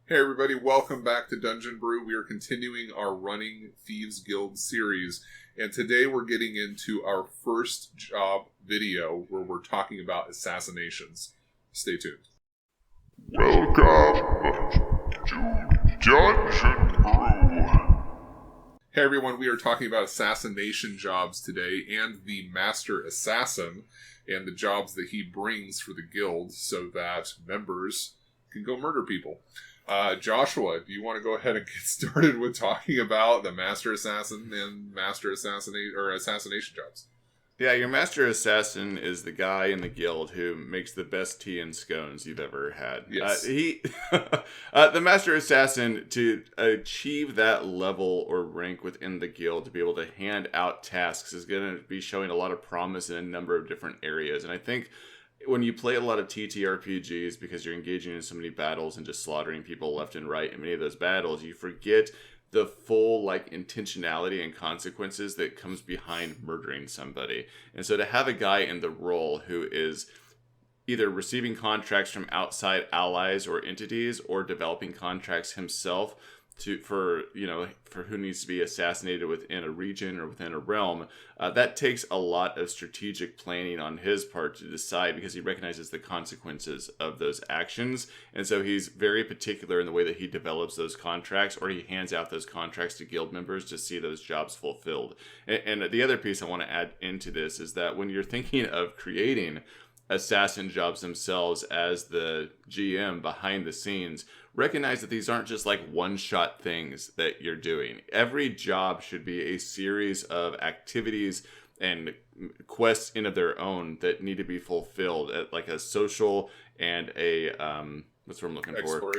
Hey everybody, welcome back to Dungeon Brew. We are continuing our running Thieves Guild series, and today we're getting into our first job video where we're talking about assassinations. Stay tuned. Welcome to Dungeon Brew. Hey everyone, we are talking about assassination jobs today and the Master Assassin and the jobs that he brings for the guild so that members can go murder people. Joshua, do you want to go ahead and get started with talking about the Master Assassin and assassination jobs? Yeah, your Master Assassin is the guy in the guild who makes the best tea and scones you've ever had. Yes. The Master Assassin, to achieve that level or rank within the guild, to be able to hand out tasks, is going to be showing a lot of promise in a number of different areas. And I think when you play a lot of TTRPGs, because you're engaging in so many battles and just slaughtering people left and right in many of those battles, you forget the full intentionality and consequences that comes behind murdering somebody. And so to have a guy in the role who is either receiving contracts from outside allies or entities or developing contracts himself for who needs to be assassinated within a region or within a realm, that takes a lot of strategic planning on his part to decide, because he recognizes the consequences of those actions. And so he's very particular in the way that he develops those contracts, or he hands out those contracts to guild members to see those jobs fulfilled. And the other piece I want to add into this is that when you're thinking of creating assassin jobs themselves as the GM behind the scenes, recognize that these aren't just one-shot things that you're doing. Every job should be a series of activities and quests in of their own that need to be fulfilled at a social and a what's what I'm looking for?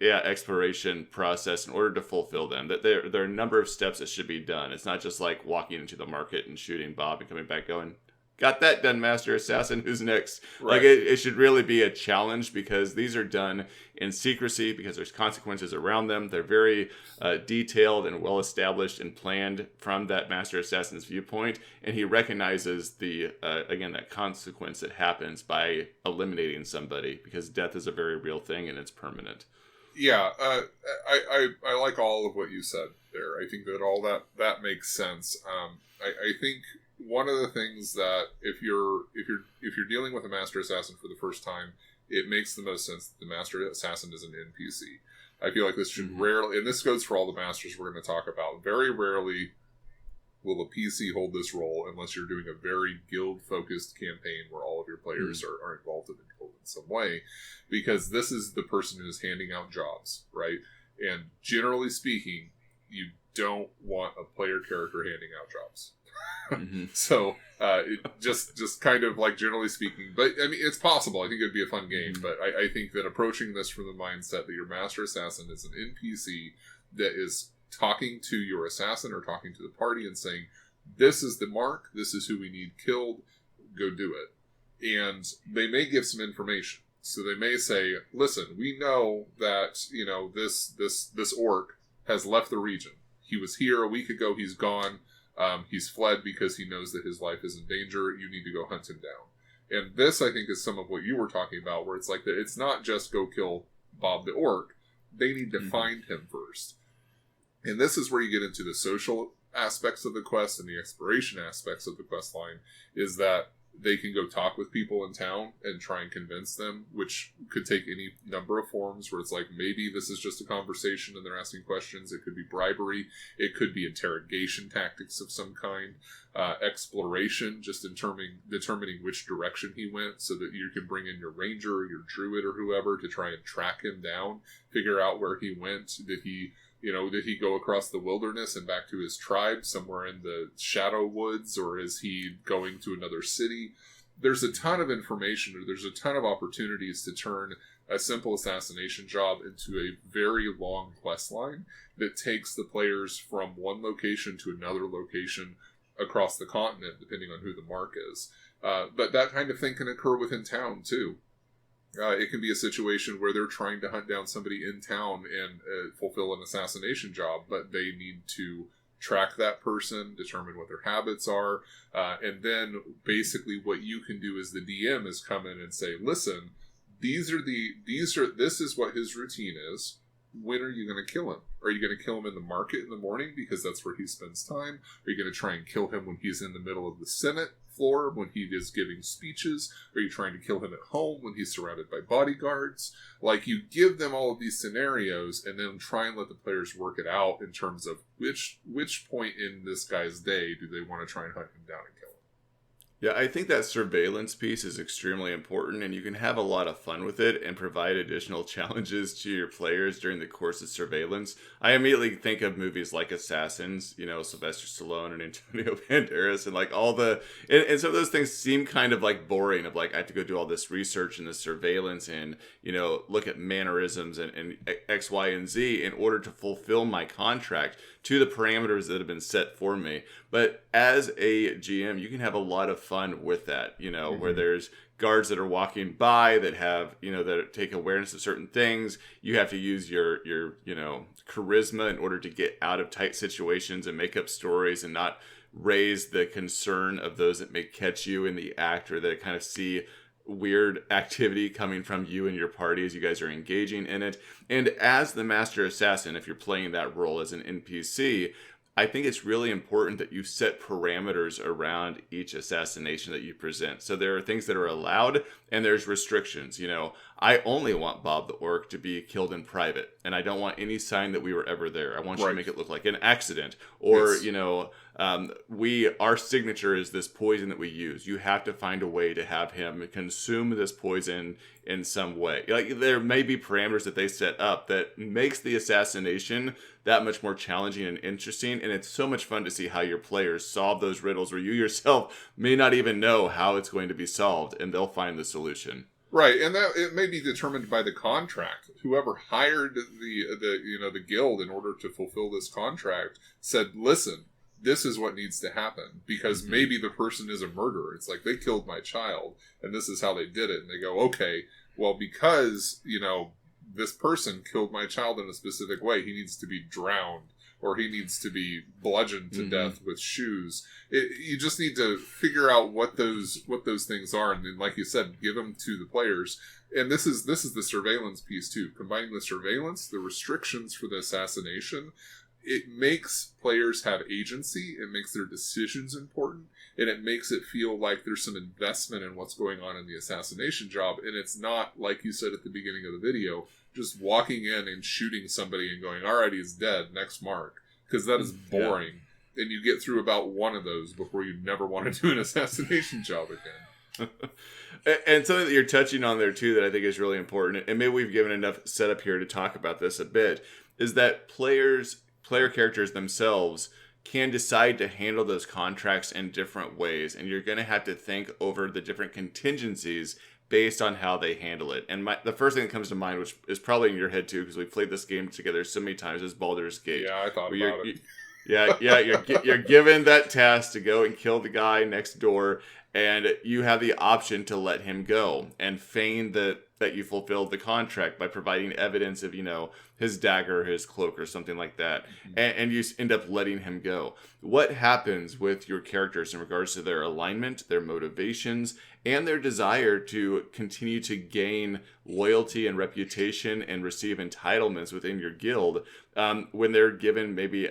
Exploration process in order to fulfill them. That there are a number of steps that should be done. It's not just like walking into the market and shooting Bob and coming back going, got that done, Master Assassin. Who's next? Right. It should really be a challenge, because these are done in secrecy, because there's consequences around them. They're very detailed and well established and planned from that Master Assassin's viewpoint, and he recognizes that consequence that happens by eliminating somebody, because death is a very real thing and it's permanent. Yeah, I like all of what you said there. I think that all that makes sense. I think one of the things that if you're dealing with a Master Assassin for the first time, it makes the most sense that the Master Assassin is an NPC. I feel like this should rarely, and this goes for all the masters we're going to talk about, very rarely will a PC hold this role unless you're doing a very guild-focused campaign where all of your players are involved in the guild in some way, because this is the person who is handing out jobs, right? And generally speaking, you don't want a player character handing out jobs. So just kind of generally speaking, but I mean, it's possible. I think it'd be a fun game, but I think that approaching this from the mindset that your Master Assassin is an NPC that is talking to your assassin or talking to the party and saying, this is the mark, this is who we need killed, go do it. And they may give some information. So they may say, listen, we know that, this orc has left the region. He was here a week ago, he's gone. He's fled because he knows that his life is in danger. You need to go hunt him down. And this, I think, is some of what you were talking about, where it's that it's not just go kill Bob the orc. They need to find him first. And this is where you get into the social aspects of the quest and the exploration aspects of the quest line, is that they can go talk with people in town and try and convince them, which could take any number of forms, where it's maybe this is just a conversation and they're asking questions. It could be bribery. It could be interrogation tactics of some kind. Exploration, just determining which direction he went, so that you can bring in your ranger or your druid or whoever to try and track him down, figure out where he went. Did he go across the wilderness and back to his tribe somewhere in the Shadow Woods, or is he going to another city? There's a ton of information, or there's a ton of opportunities to turn a simple assassination job into a very long quest line that takes the players from one location to another location across the continent, depending on who the mark is. But that kind of thing can occur within town, too. It can be a situation where they're trying to hunt down somebody in town and fulfill an assassination job, but they need to track that person, determine what their habits are, and then basically what you can do as the DM is come in and say, listen, this is what his routine is. when are you going to kill him? Are you going to kill him in the market in the morning because that's where he spends time? Are you going to try and kill him when he's in the middle of the Senate floor, when he is giving speeches? Are you trying to kill him at home when he's surrounded by bodyguards? Like, you give them all of these scenarios and then try and let the players work it out in terms of which point in this guy's day do they want to try and hunt him down and kill him. Yeah, I think that surveillance piece is extremely important, and you can have a lot of fun with it and provide additional challenges to your players during the course of surveillance. I immediately think of movies like Assassins, you know, Sylvester Stallone and Antonio Banderas, and like all the, and some of those things seem kind of like boring, of like, I have to go do all this research and this surveillance and, you know, look at mannerisms and X, Y, and Z in order to fulfill my contract to the parameters that have been set for me. But as a GM, you can have a lot of fun with that, you know, where there's guards that are walking by that have, you know, that take awareness of certain things. You have to use your, you know, charisma in order to get out of tight situations and make up stories and not raise the concern of those that may catch you in the act, or that kind of see weird activity coming from you and your party as you guys are engaging in it. And as the Master Assassin, if you're playing that role as an NPC, I think it's really important that you set parameters around each assassination that you present. So there are things that are allowed and there's restrictions. You know, I only want Bob the Orc to be killed in private, and I don't want any sign that we were ever there. I want you to make it look like an accident, or, you know, our signature is this poison that we use. You have to find a way to have him consume this poison in some way. Like, there may be parameters that they set up that makes the assassination that much more challenging and interesting. And it's so much fun to see how your players solve those riddles where you yourself may not even know how it's going to be solved, and they'll find the solution. Right, and that it may be determined by the contract. Whoever hired the guild in order to fulfill this contract said, listen, this is what needs to happen, because maybe the person is a murderer. It's like, they killed my child, and this is how they did it. And they go, okay, well, because, you know, this person killed my child in a specific way, he needs to be drowned, or he needs to be bludgeoned to death with shoes. You just need to figure out what those things are, and then, like you said, give them to the players. And this is the surveillance piece too. Combining the surveillance, the restrictions for the assassination, it makes players have agency. It makes their decisions important, and it makes it feel like there's some investment in what's going on in the assassination job. And it's not, like you said at the beginning of the video, just walking in and shooting somebody and going, all right, he's dead, next mark. Because that is boring. Yeah. And you get through about one of those before you never want to do an assassination job again. And something that you're touching on there, too, that I think is really important, and maybe we've given enough setup here to talk about this a bit, is that player characters themselves can decide to handle those contracts in different ways. And you're going to have to think over the different contingencies based on how they handle it. And the first thing that comes to mind, which is probably in your head too, because we've played this game together so many times, is Baldur's Gate. Yeah, I thought about it. You're given that task to go and kill the guy next door, and you have the option to let him go and feign that you fulfilled the contract by providing evidence of, you know, his dagger, his cloak, or something like that. And you end up letting him go. What happens with your characters in regards to their alignment, their motivations, and their desire to continue to gain loyalty and reputation and receive entitlements within your guild when they're given maybe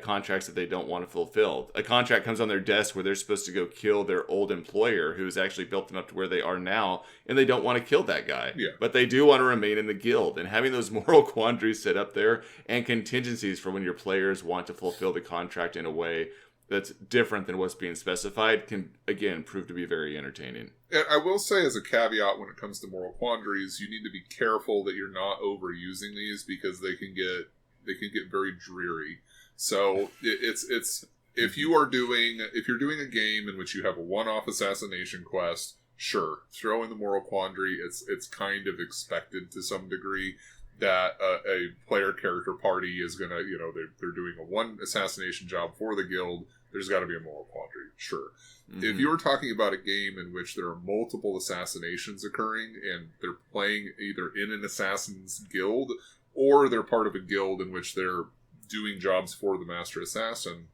contracts that they don't want to fulfill? A contract comes on their desk where they're supposed to go kill their old employer who's actually built them up to where they are now, and they don't want to kill that guy. Yeah. But they do want to remain in the guild. And having those moral quandaries set up there and contingencies for when your players want to fulfill the contract in a way that's different than what's being specified can, again, prove to be very entertaining. And I will say, as a caveat, when it comes to moral quandaries, you need to be careful that you're not overusing these, because they can get very dreary. So it's if you're doing a game in which you have a one-off assassination quest, sure, throw in the moral quandary. It's kind of expected to some degree that a player character party is gonna, you know, they're doing a one assassination job for the guild. There's got to be a moral quandary, sure. If you're talking about a game in which there are multiple assassinations occurring and they're playing either in an assassin's guild or they're part of a guild in which they're doing jobs for the Master Assassin,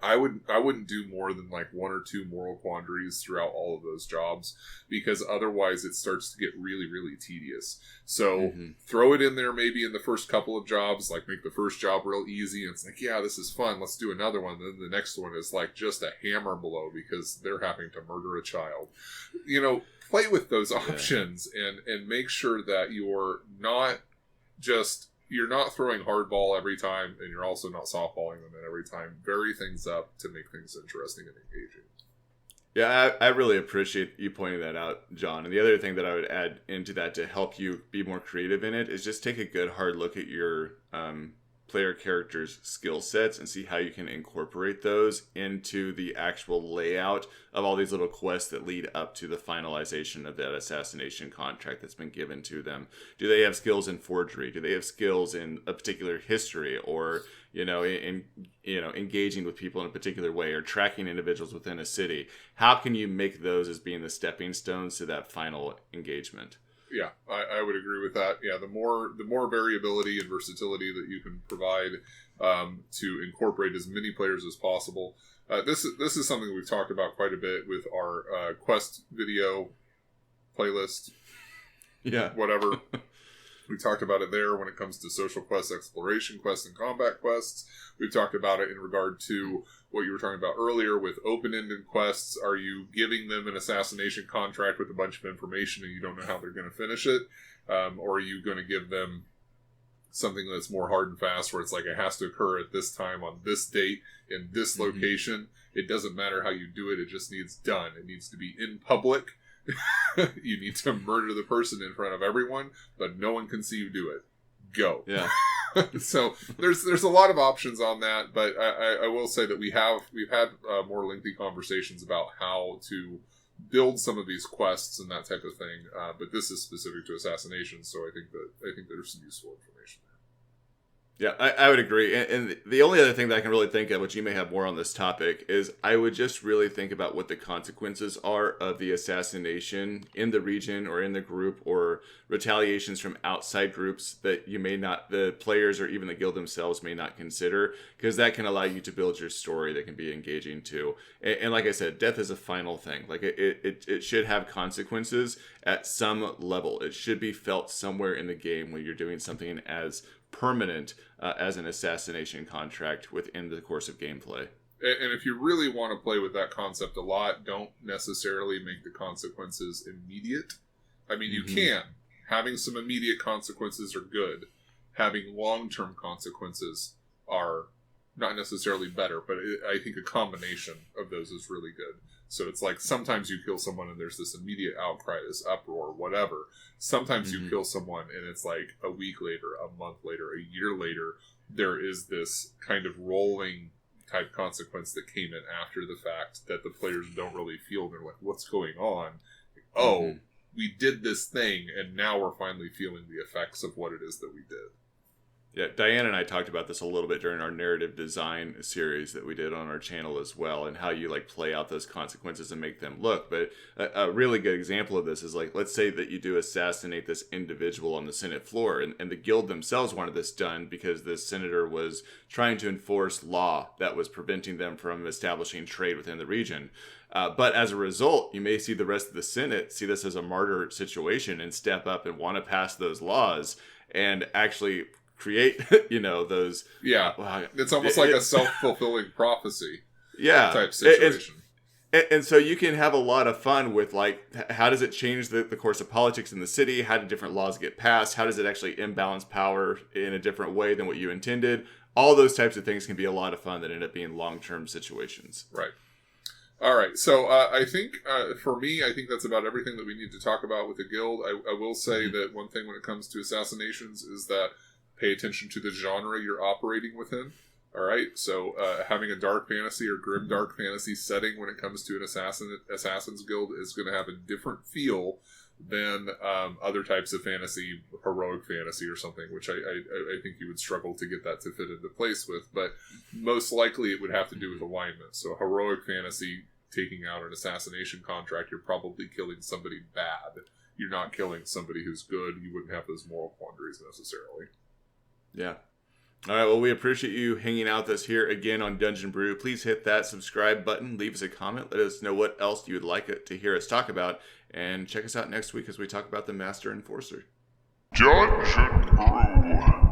I wouldn't do more than like 1 or 2 moral quandaries throughout all of those jobs, because otherwise it starts to get really, really tedious. So throw it in there maybe in the first couple of jobs, like make the first job real easy, and it's like, yeah, this is fun, let's do another one. Then the next one is like just a hammer blow because they're having to murder a child. You know, play with those options and make sure that you're not throwing hardball every time, and you're also not softballing them in every time. Vary things up to make things interesting and engaging. Yeah, I really appreciate you pointing that out, John. And the other thing that I would add into that to help you be more creative in it is just take a good hard look at your player character's skill sets and see how you can incorporate those into the actual layout of all these little quests that lead up to the finalization of that assassination contract that's been given to them. Do they have skills in forgery? Do they have skills in a particular history, or engaging with people in a particular way, or tracking individuals within a city? How can you make those as being the stepping stones to that final engagement? Yeah, I would agree with that. Yeah, the more variability and versatility that you can provide to incorporate as many players as possible. This is something we've talked about quite a bit with our quest video playlist. Yeah, whatever. We talked about it there when it comes to social quests, exploration quests, and combat quests. We've talked about it in regard to what you were talking about earlier with open-ended quests. Are you giving them an assassination contract with a bunch of information and you don't know how they're going to finish it? Or are you going to give them something that's more hard and fast, where it's like it has to occur at this time on this date in this location? It doesn't matter how you do it. It just needs done. It needs to be in public. You need to murder the person in front of everyone, but no one can see you do it. Go. Yeah. So there's a lot of options on that, but I will say that we've had more lengthy conversations about how to build some of these quests and that type of thing. But this is specific to Assassination, so I think there's some useful information there. Yeah, I would agree. And the only other thing that I can really think of, which you may have more on this topic, is I would just really think about what the consequences are of the assassination in the region or in the group, or retaliations from outside groups that the players or even the guild themselves may not consider, because that can allow you to build your story that can be engaging too. And like I said, death is a final thing. Like it should have consequences at some level. It should be felt somewhere in the game when you're doing something as permanent as an assassination contract within the course of gameplay. And if you really want to play with that concept a lot, don't necessarily make the consequences immediate. I mean, you can. Having some immediate consequences are good. Having long-term consequences are not necessarily better, but I think a combination of those is really good. So it's like sometimes you kill someone and there's this immediate outcry, this uproar, whatever. Sometimes you kill someone and it's like a week later, a month later, a year later, there is this kind of rolling type consequence that came in after the fact that the players don't really feel. They're like, what's going on? Oh, we did this thing and now we're finally feeling the effects of what it is that we did. Yeah, Diane and I talked about this a little bit during our narrative design series that we did on our channel as well, and how you play out those consequences and make them look. But a really good example of this is let's say that you do assassinate this individual on the Senate floor, and the guild themselves wanted this done because this senator was trying to enforce law that was preventing them from establishing trade within the region. But as a result, you may see the rest of the Senate see this as a martyr situation and step up and want to pass those laws and actually create, those... Yeah, it's almost like a self-fulfilling prophecy type situation. And so you can have a lot of fun with, how does it change the course of politics in the city? How do different laws get passed? How does it actually imbalance power in a different way than what you intended? All those types of things can be a lot of fun that end up being long-term situations. Right. All right, so I think, for me, I think that's about everything that we need to talk about with the guild. I will say that one thing when it comes to assassinations is that pay attention to the genre you're operating within. All right, so having a dark fantasy or grim dark fantasy setting when it comes to an assassin's guild is going to have a different feel than other types of fantasy, heroic fantasy or something, which I think you would struggle to get that to fit into place with. But most likely it would have to do with alignment. So heroic fantasy, taking out an assassination contract, you're probably killing somebody bad. You're not killing somebody who's good. You wouldn't have those moral quandaries necessarily. Yeah. All right, well, we appreciate you hanging out with us here again on Dungeon Brew. Please hit that subscribe button, leave us a comment, let us know what else you would like to hear us talk about, and check us out next week as we talk about the Master Enforcer. Dungeon Brew.